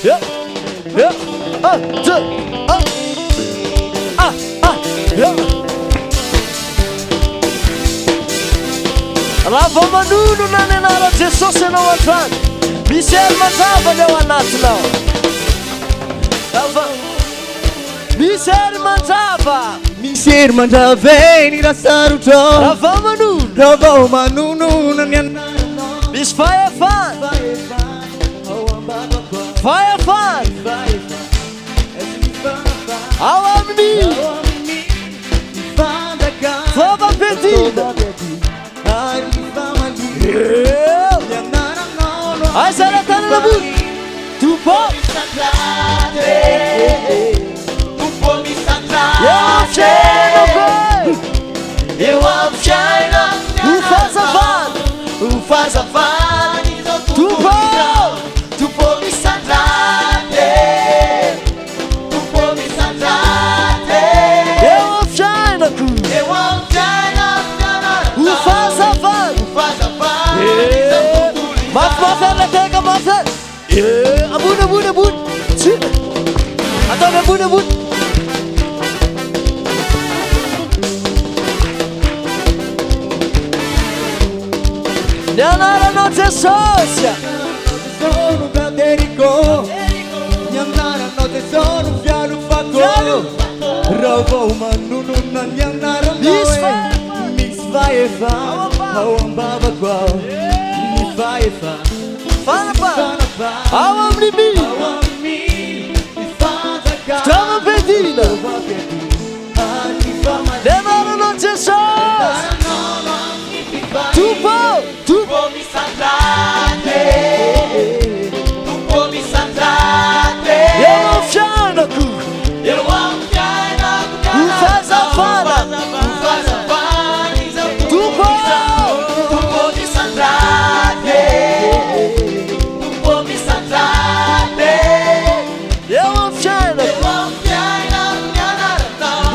Yeah, yeah, yeah. Raha manono na ny anara Jesosy anao antrany, misy hery mandrava ny ao anatinao. Misy hery mandrava, misy hery mandrava ny rasarotra. Raha manono, raha manono na ny anaranao. misy fahefana, fahefana ao amin'ny fomba-piadiana. Aizara tanana bony Tompo eu afiaina ufazavana Tompo Tompo mi sandrate eu afiaina ufazavana mafimafy tega mafy ambony ataovy ambony ny anaranao Jesosy sono Federico ny anaranao tesoro fialo fako raha manono na ny anaranao misy fahefa ao ambavako ao ny fahefa fanapa ao amin'ny fomba-piadiana ny anaranao Jesosy Tompo eu afianako ufazavana Tompo eu afianako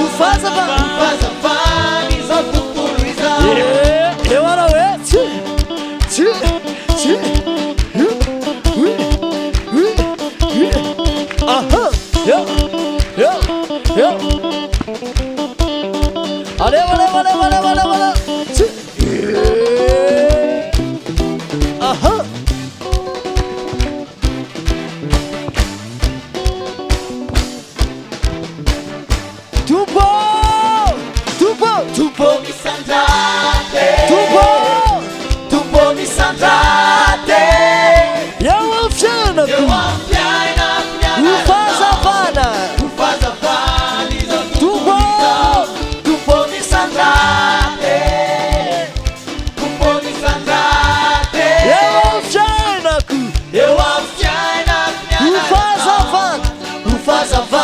ufazavana eu ara hoe Valeu. Tompo mi sandrate eu afianako ufazavana Tompo mi sandrate eu afianako ufazavana